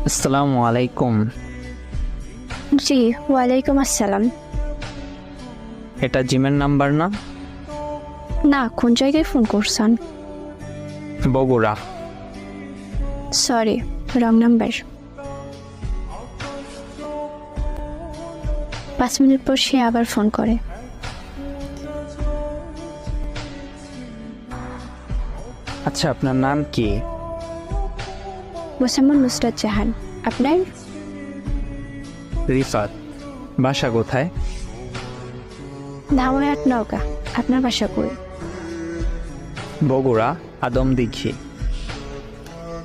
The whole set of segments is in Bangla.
আসসালামু আলাইকুম। জি, ওয়ালাইকুম আসসালাম। এটা জিমের নাম্বার না? না, কোন জায়গায় ফোন করছেন? Bogura. Sorry, wrong number. 5 minute পর সে আবার ফোন করে। আচ্ছা, আপনার নাম কি? মোসাম্মদ নুসরাত জাহান। আপনার? রিফাত। বাসা কোথায়? ধামরাহাট, নওগাঁ। আপনার বাসা কই? বগুড়া, আদমদীঘি।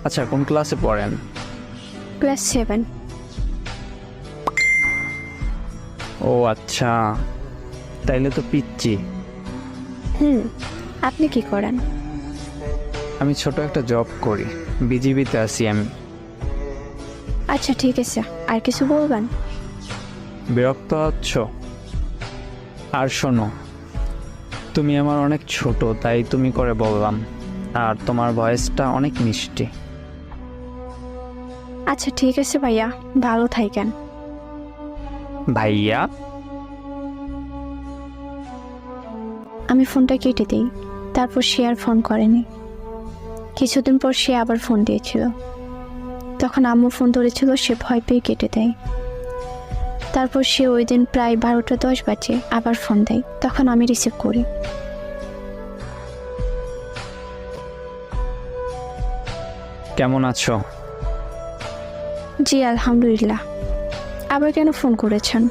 আচ্ছা, কোন ক্লাসে পড়েন? ক্লাস 7। ও আচ্ছা, তাইলে তো পিচ্ছি। আপনি কি করেন? আমি ছোট একটা জব করি, বিজিবিতে আছি আমি। আচ্ছা ঠিক আছে, আর কিছু বলবেন? বিরক্ত হচ্ছ? আর শোনো, তুমি আমার অনেক ছোট, তাই তুমি করে বললাম। আর তোমার ভয়েসটা অনেক মিষ্টি। আচ্ছা ঠিক আছে ভাইয়া, ভালো থাকেন। ভাইয়া? আমি ফোনটা কেটে দিই। তারপর সে আর ফোন করেনি। কিছুদিন পর সে আবার ফোন দিয়েছিল। তখন আম্মু ফোন ধরেছিল, সে ভয় পেয়ে কেটে দেয়। তারপর সে ওই দিন প্রায় 12টা 10 বাজে আবার ফোন দেয়। তখন আমি রিসিভ করি। কেমন আছো? জি আলহামদুলিল্লাহ। আবার কেন ফোন করেছেন?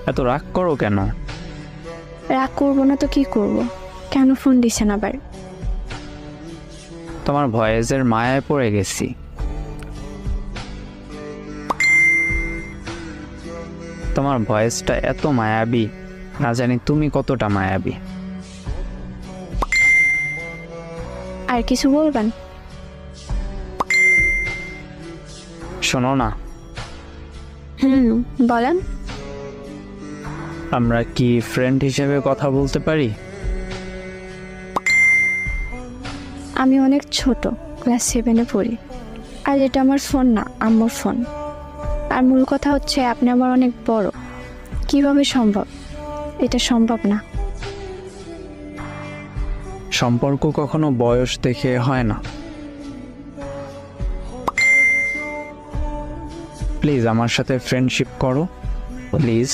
এত রাগ করো কেন? রাগ করবো না তো কি করব? কেন ফোন দিছেন আবার? তোমার ভয়েসের মায়ায় পড়ে গেছি। তোমার ভয়েসটা এত মায়াবী, না জানি তুমি কতটা মায়াবী। আর কিছু বলবেন? শোনো না, বলেন। আমরা কি ফ্রেন্ড হিসেবে কথা বলতে পারি? আমি অনেক ছোট, ক্লাস 7-এ পড়ি। আর এটা আমার ফোন না, আম্মুর ফোন। আর মূল কথা হচ্ছে আপনি আমার অনেক বড়। কিভাবে সম্ভব? এটা সম্ভব না। সম্পর্ক কখনো বয়স দেখে হয় না। প্লিজ আমার সাথে ফ্রেন্ডশিপ করো, প্লিজ।